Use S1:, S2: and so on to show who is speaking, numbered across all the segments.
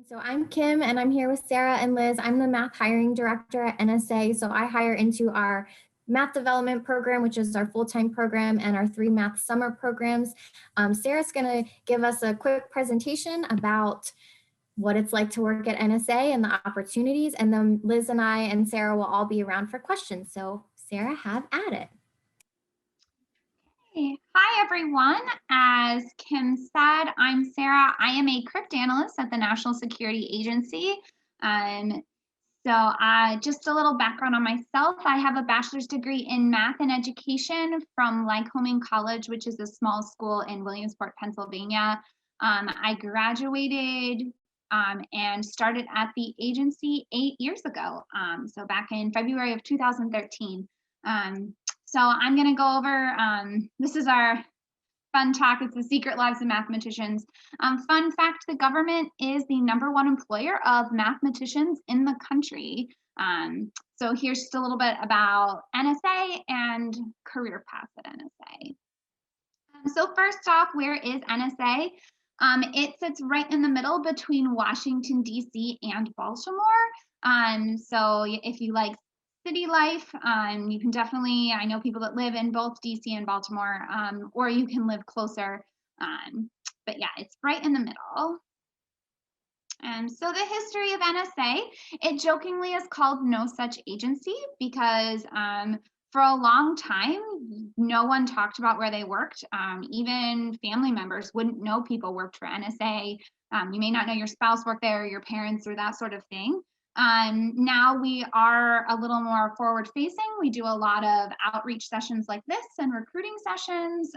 S1: So I'm Kim and I'm here with Sarah and Liz. I'm the math hiring director at NSA. So I hire into our math development program, which is our full-time program, and our 3 math summer programs. Sarah's going to give us a quick presentation about what it's like to work at NSA and the opportunities. And then Liz and I and Sarah will all be around for questions. So Sarah, have at it.
S2: Hi, everyone. As Kim said, I'm Sara. I am a crypt analyst at the National Security Agency. Just a little background on myself. I have a bachelor's degree in math and education from Lycoming College, which is a small school in Williamsport, Pennsylvania. I graduated and started at the agency 8 years ago, so back in February of 2013. So I'm going to go over, this is our fun talk. It's the Secret Lives of Mathematicians. Fun fact, the government is the #1 employer of mathematicians in the country. So here's just a little bit about NSA and career paths at NSA. So first off, where is NSA? It sits right in the middle between Washington, D.C. and Baltimore. So if you like city life, you can definitely, I know people that live in both DC and Baltimore, or you can live closer. But yeah, it's right in the middle. And so the history of NSA, it jokingly is called no such agency because for a long time, no one talked about where they worked. Even family members wouldn't know people worked for NSA. You may not know your spouse worked there, or your parents, or that sort of thing. Now we are a little more forward facing. We do a lot of outreach sessions like this and recruiting sessions.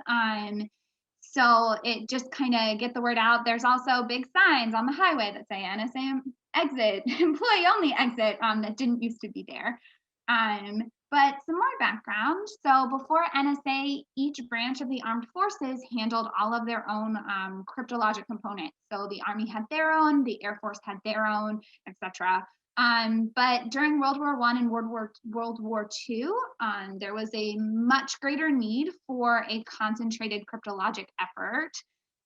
S2: So it just kind of get the word out. There's also big signs on the highway that say NSA exit, employee only exit, that didn't used to be there. But some more background. So before NSA, each branch of the armed forces handled all of their own cryptologic components. So the Army had their own, the Air Force had their own, etc. But during World War I and World War II, there was a much greater need for a concentrated cryptologic effort.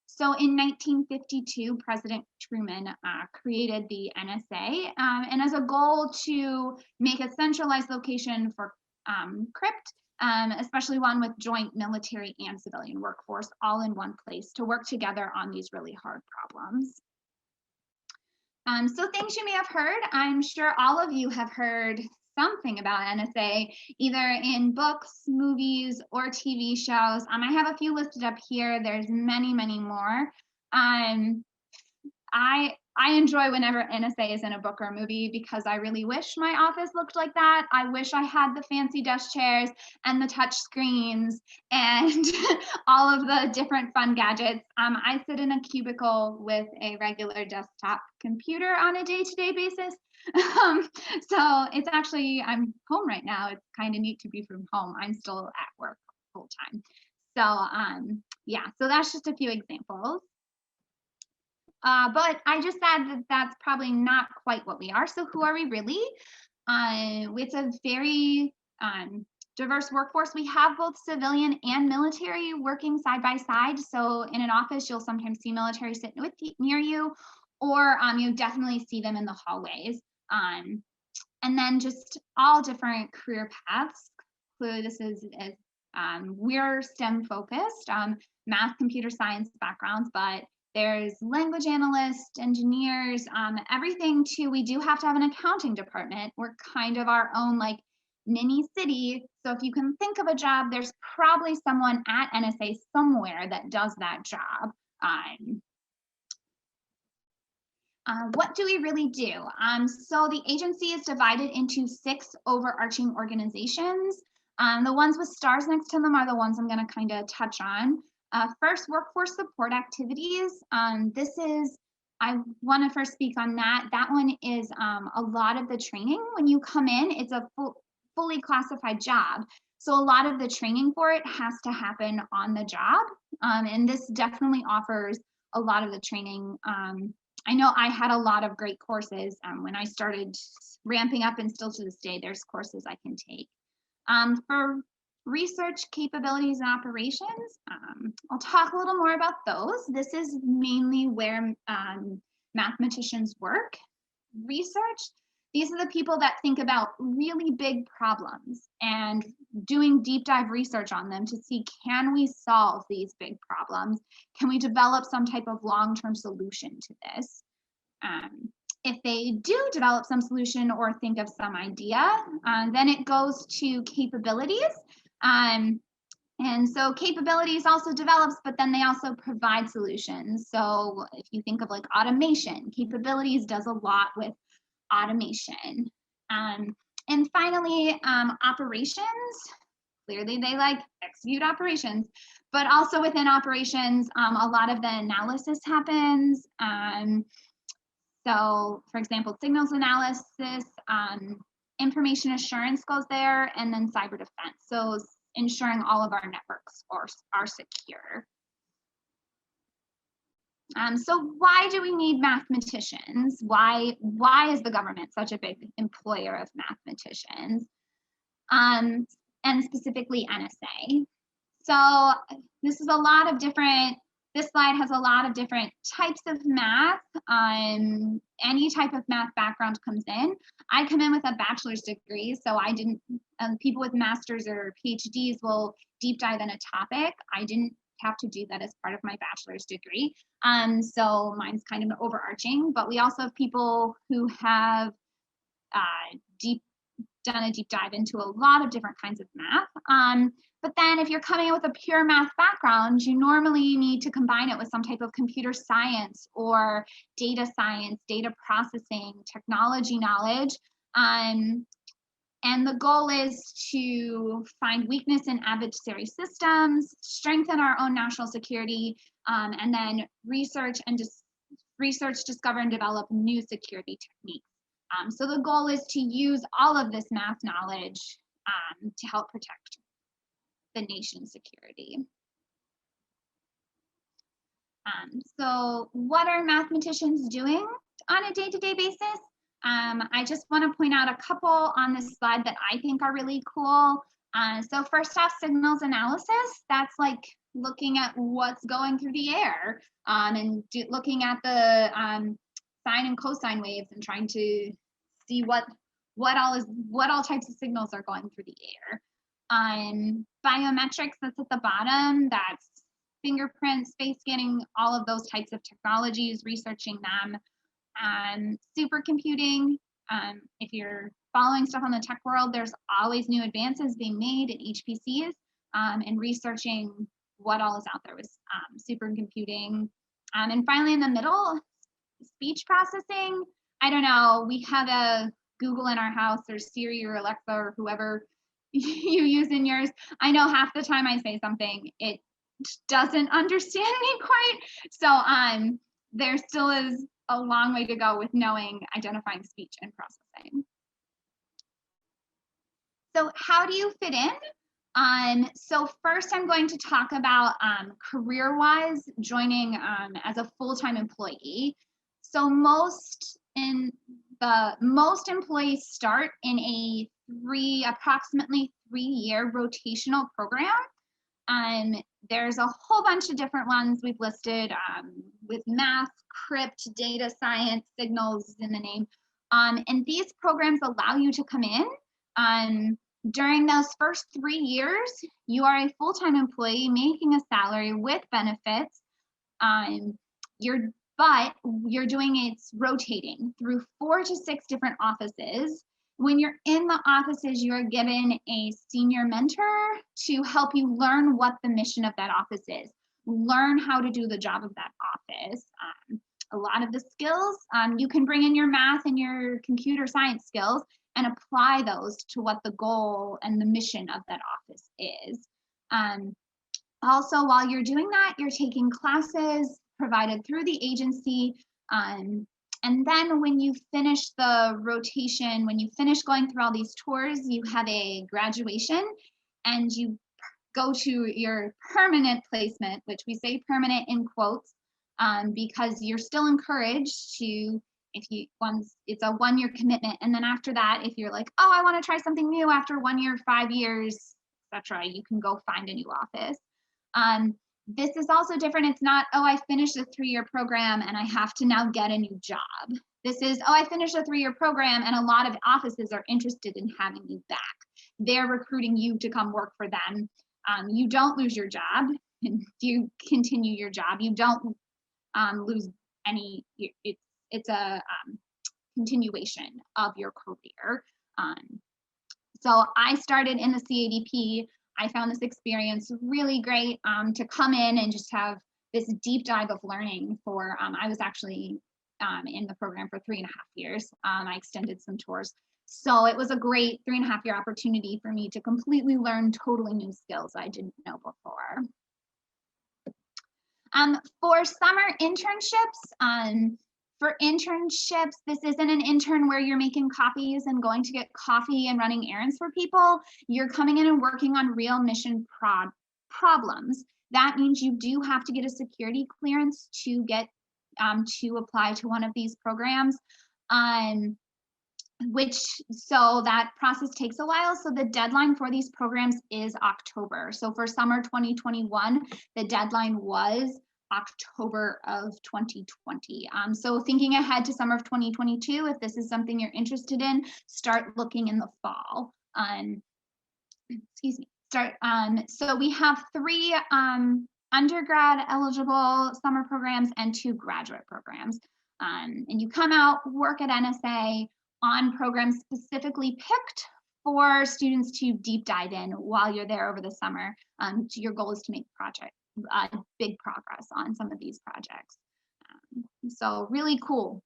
S2: So in 1952, President Truman created the NSA, and as a goal to make a centralized location for crypt, especially one with joint military and civilian workforce all in one place to work together on these really hard problems. So things you may have heard, I'm sure all of you have heard something about NSA, either in books, movies, or TV shows. I have a few listed up here. There's many, many more. I enjoy whenever NSA is in a book or a movie because I really wish my office looked like that. I wish I had the fancy desk chairs and the touch screens and all of the different fun gadgets. I sit in a cubicle with a regular desktop computer on a day-to-day basis. So it's actually, I'm home right now. It's kind of neat to be from home. I'm still at work full time. So yeah, so that's just a few examples. But I just said that that's probably not quite what we are. So who are we really? It's a very diverse workforce. We have both civilian and military working side by side. So in an office, you'll sometimes see military sitting near you, or you definitely see them in the hallways. And then just all different career paths. So this is we're STEM focused, math, computer science backgrounds, but there's language analysts, engineers, everything too. We do have to have an accounting department. We're kind of our own like mini city. So if you can think of a job, there's probably someone at NSA somewhere that does that job. What do we really do? So the agency is divided into 6 overarching organizations. The ones with stars next to them are the ones I'm going to kind of touch on. First, workforce support activities. I want to first speak on that. That one is a lot of the training. When you come in, it's a fully classified job. So a lot of the training for it has to happen on the job. And this definitely offers a lot of the training. I know I had a lot of great courses when I started ramping up, and still to this day, there's courses I can take. For research capabilities and operations, I'll talk a little more about those. This is mainly where mathematicians work, research, these are the people that think about really big problems and doing deep dive research on them to see, can we solve these big problems? Can we develop some type of long-term solution to this? If they do develop some solution or think of some idea, then it goes to capabilities. And so capabilities also develops, but then they also provide solutions. So if you think of like automation, capabilities does a lot with automation. And finally, operations. Clearly they like execute operations, but also within operations, a lot of the analysis happens. So for example, signals analysis, information assurance goes there, and then cyber defense. So ensuring all of our networks are secure. So why do we need mathematicians? Why is the government such a big employer of mathematicians? And specifically NSA. So this slide has a lot of different types of math. Any type of math background comes in. I come in with a bachelor's degree, so I didn't, people with masters or PhDs will deep dive in a topic. I didn't have to do that as part of my bachelor's degree. So mine's kind of overarching, but we also have people who have done a deep dive into a lot of different kinds of math. But then if you're coming in with a pure math background, you normally need to combine it with some type of computer science or data science, data processing, technology knowledge. And the goal is to find weakness in adversary systems, strengthen our own national security, and then research, discover, and develop new security techniques. So the goal is to use all of this math knowledge to help protect the nation's security. So what are mathematicians doing on a day-to-day basis? I just want to point out a couple on this slide that I think are really cool. So first off, signals analysis. That's like looking at what's going through the air and looking at the sine and cosine waves and trying to see what all types of signals are going through the air. Biometrics, that's at the bottom. That's fingerprints, face scanning, all of those types of technologies, researching them. Supercomputing, if you're following stuff on the tech world, there's always new advances being made in HPCs, and researching what all is out there with supercomputing. And finally, in the middle, speech processing. I don't know, we have a Google in our house, or Siri or Alexa or whoever you use in yours. I know half the time I say something, it doesn't understand me quite. So there still is a long way to go with identifying speech and processing. So how do you fit in? So first I'm going to talk about career-wise joining as a full-time employee. So most employees start in a approximately 3-year rotational program. There's a whole bunch of different ones we've listed with math, crypt, data science, signals in the name. And these programs allow you to come in. During those first 3 years, you are a full-time employee making a salary with benefits. But you're it's rotating through 4 to 6 different offices. When you're in the offices, you are given a senior mentor to help you learn what the mission of that office is, learn how to do the job of that office. A lot of the skills, you can bring in your math and your computer science skills and apply those to what the goal and the mission of that office is. Also, while you're doing that, you're taking classes provided through the agency. And then when you finish the rotation, when you finish going through all these tours, you have a graduation and you go to your permanent placement, which we say permanent in quotes, because you're still encouraged to, it's a 1-year commitment. And then after that, if you're like, oh, I want to try something new after 1 year, 5 years, etc., you can go find a new office. This is also different. It's not, oh, I finished a 3-year program and I have to now get a new job. This is, oh, I finished a 3-year program and a lot of offices are interested in having you back. They're recruiting you to come work for them. You don't lose your job and you continue your job. You don't lose any, it's a continuation of your career. So I started in the CADP. I found this experience really great to come in and just have this deep dive of learning for, I was actually in the program for 3.5 years. I extended some tours. So it was a great 3.5-year opportunity for me to completely learn totally new skills I didn't know before. For summer internships, this isn't an intern where you're making copies and going to get coffee and running errands for people. You're coming in and working on real mission problems. That means you do have to get a security clearance to get to apply to one of these programs. So that process takes a while. So the deadline for these programs is October. So for summer 2021, the deadline was October of 2020. So thinking ahead to summer of 2022, if this is something you're interested in, start looking in the fall. Excuse me. So we have 3 undergrad eligible summer programs and 2 graduate programs. And you come out, work at NSA on programs specifically picked for students to deep dive in while you're there over the summer. Your goal is to make big progress on some of these projects. So really cool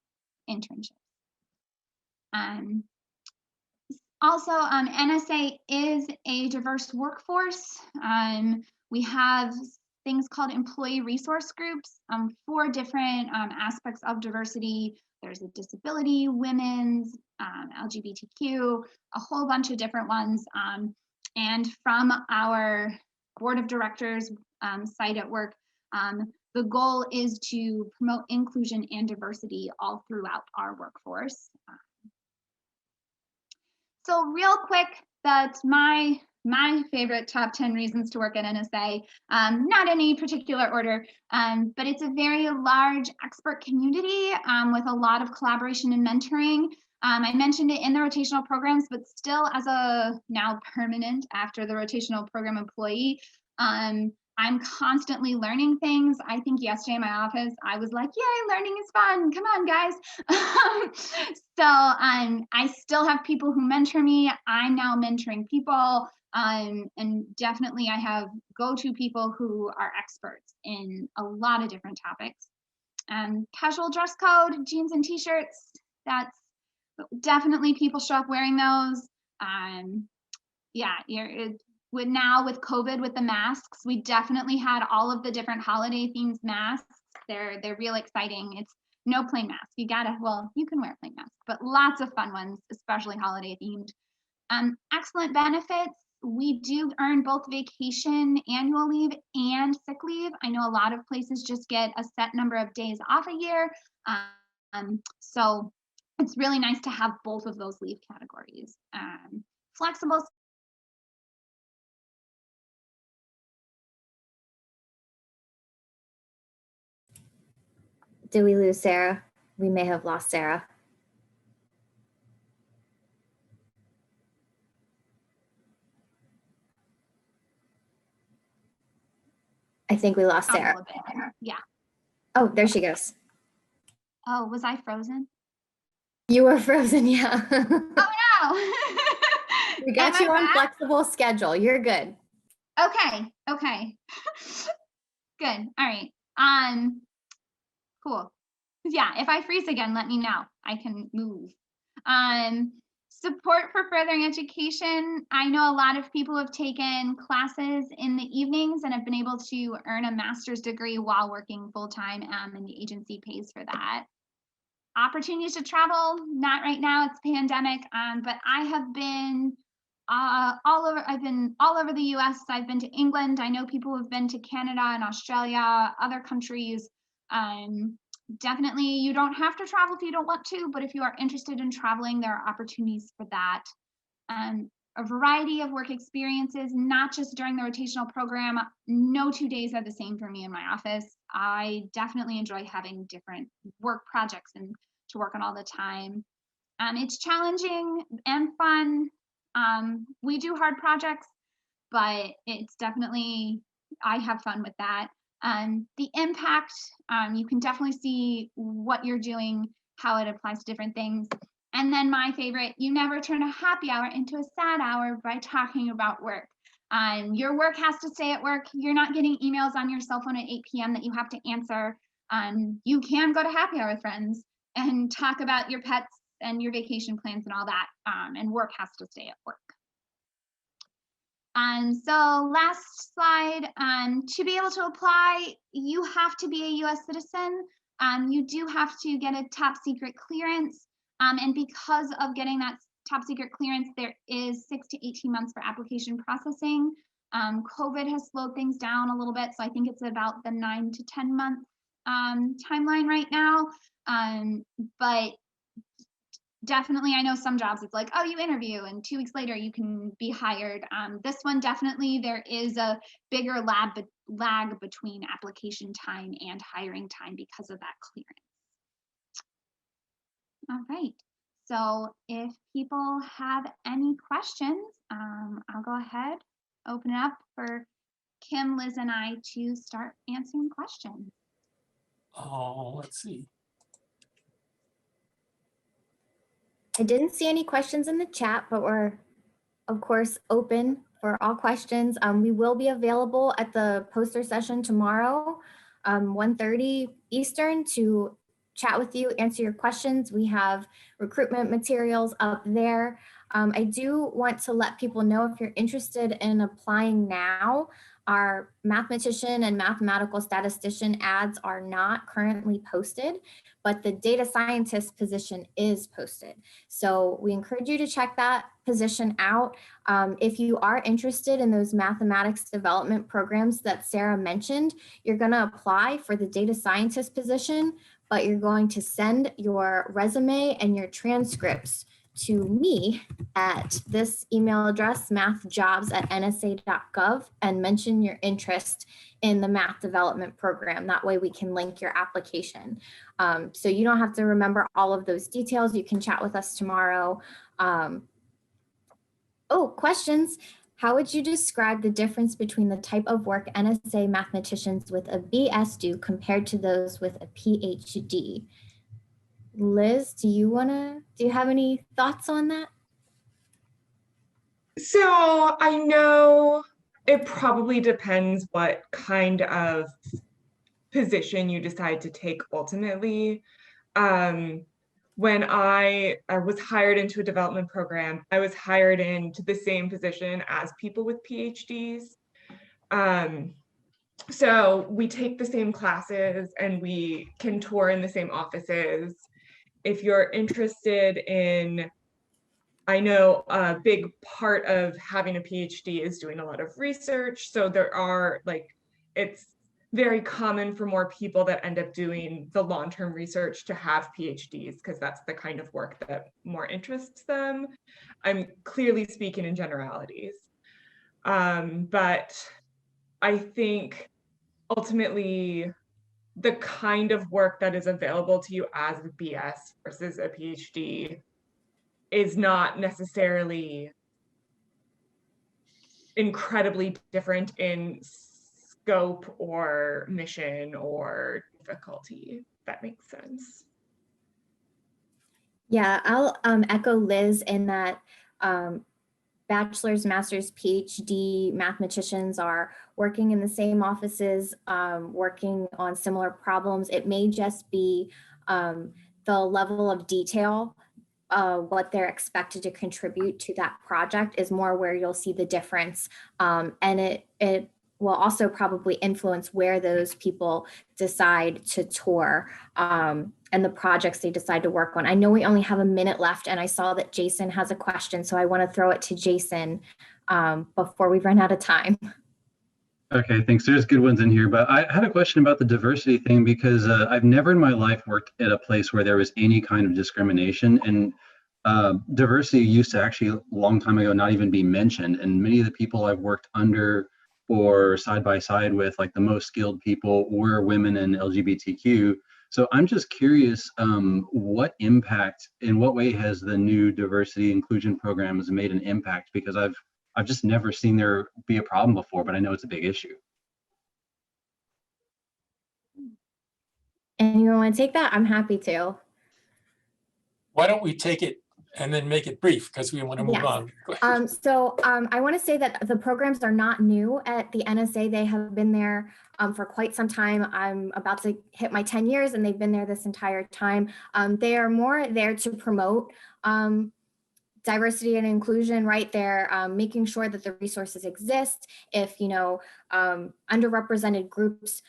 S2: internship. Also, NSA is a diverse workforce. We have things called employee resource groups, 4 different aspects of diversity. There's a disability, women's, LGBTQ, a whole bunch of different ones. And from our board of directors site at work, the goal is to promote inclusion and diversity all throughout our workforce. So real quick, that's my favorite top 10 reasons to work at NSA, not any particular order, but it's a very large expert community with a lot of collaboration and mentoring. I mentioned it in the rotational programs, but still as a now permanent after the rotational program employee, I'm constantly learning things. I think yesterday in my office, I was like, yay, learning is fun. Come on, guys. So I still have people who mentor me. I'm now mentoring people. And definitely I have go-to people who are experts in a lot of different topics. Casual dress code, jeans and t-shirts, that's definitely people show up wearing those. With COVID, with the masks, we definitely had all of the different holiday themed masks. They're real exciting. It's no plain mask. You can wear plain masks, but lots of fun ones, especially holiday themed. Excellent benefits. We do earn both vacation, annual leave, and sick leave. I know a lot of places just get a set number of days off a year. So it's really nice to have both of those leave categories. Flexible.
S1: Did we lose Sara? We may have lost Sara. I think we lost Sara.
S2: Yeah.
S1: Oh, there she goes.
S2: Oh, was I frozen?
S1: You were frozen, yeah.
S2: Oh no.
S1: We got you on flexible schedule. You're good.
S2: Okay. Good. All right. Cool. Yeah, if I freeze again, let me know. I can move. Support for furthering education. I know a lot of people have taken classes in the evenings and have been able to earn a master's degree while working full-time, and the agency pays for that. Opportunities to travel, not right now, it's pandemic, but I have been I've been all over the US. I've been to England. I know people have been to Canada and Australia, other countries. Definitely, you don't have to travel if you don't want to, but if you are interested in traveling, there are opportunities for that. a variety of work experiences, not just during the rotational program. No 2 days are the same for me in my office. I definitely enjoy having different work projects and to work on all the time. It's challenging and fun. We do hard projects, but it's definitely, I have fun with that. The impact, you can definitely see what you're doing, how it applies to different things. And then my favorite, you never turn a happy hour into a sad hour by talking about work. Your work has to stay at work. You're not getting emails on your cell phone at 8 p.m. that you have to answer. You can go to happy hour with friends and talk about your pets and your vacation plans and all that. And work has to stay at work. So last slide, to be able to apply, you have to be a US citizen. You do have to get a top secret clearance. And because of getting that top secret clearance, there is 6 to 18 months for application processing. COVID has slowed things down a little bit, so I think it's about the 9 to 10 month timeline right now. But definitely, I know some jobs it's like, oh, you interview and 2 weeks later you can be hired. This one, definitely there is a bigger lag between application time and hiring time because of that clearance. All right, so if people have any questions, I'll go ahead, open it up for Kim, Liz, and I to start answering questions.
S3: Oh, let's see.
S1: I didn't see any questions in the chat, but we're of course open for all questions. We will be available at the poster session tomorrow, 1:30 Eastern, to chat with you, answer your questions. We have recruitment materials up there. I do want to let people know, if you're interested in applying now, our mathematician and mathematical statistician ads are not currently posted, but the data scientist position is posted. So we encourage you to check that position out. If you are interested in those mathematics development programs that Sara mentioned, you're going to apply for the data scientist position, but you're going to send your resume and your transcripts to me at this email address, mathjobs@nsa.gov, and mention your interest in the math development program. That way we can link your application. So you don't have to remember all of those details. You can chat with us tomorrow. Oh, questions. How would you describe the difference between the type of work NSA mathematicians with a BS do compared to those with a PhD? Liz, do you have any thoughts on that?
S4: So I know it probably depends what kind of position you decide to take ultimately. When I was hired into a development program, I was hired into the same position as people with PhDs. So we take the same classes and we can tour in the same offices. If you're interested in, I know a big part of having a PhD is doing a lot of research. So there are it's very common for more people that end up doing the long-term research to have PhDs, because that's the kind of work that more interests them. I'm clearly speaking in generalities. But I think ultimately the kind of work that is available to you as a BS versus a PhD is not necessarily incredibly different in scope or mission or difficulty, if that makes sense.
S1: Yeah, I'll echo Liz in that bachelor's, master's, PhD mathematicians are working in the same offices, working on similar problems. It may just be the level of detail, what they're expected to contribute to that project is more where you'll see the difference. And it will also probably influence where those people decide to tour and the projects they decide to work on. I know we only have a minute left, and I saw that Jason has a question, so I want to throw it to Jason before we run out of time.
S5: Okay, thanks. There's good ones in here, but I had a question about the diversity thing, because I've never in my life worked at a place where there was any kind of discrimination. And diversity used to actually a long time ago not even be mentioned, and many of the people I've worked under or side by side with, like the most skilled people, were women and LGBTQ. So I'm just curious, what impact, in what way has the new diversity inclusion programs made an impact? Because I've just never seen there be a problem before, but I know it's a big issue.
S1: And you want to take that? I'm happy to.
S3: Why don't we take it and then make it brief because we want to move
S1: Yes.
S3: on.
S1: I want to say that the programs are not new at the NSA. They have been there for quite some time. I'm about to hit my 10 years and they've been there this entire time. They are more there to promote diversity and inclusion, right? They're making sure that the resources exist. If, underrepresented groups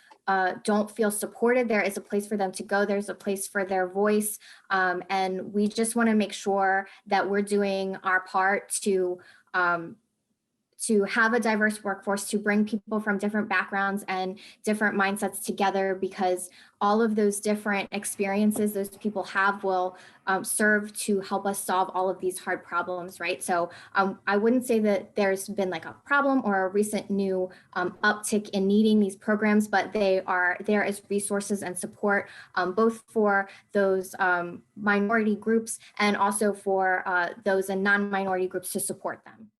S1: don't feel supported, there is a place for them to go. There's a place for their voice. And we just want to make sure that we're doing our part to have a diverse workforce, to bring people from different backgrounds and different mindsets together, because all of those different experiences those people have will serve to help us solve all of these hard problems, right? So I wouldn't say that there's been like a problem or a recent new uptick in needing these programs, but they are there as resources and support, both for those minority groups and also for those in non-minority groups to support them.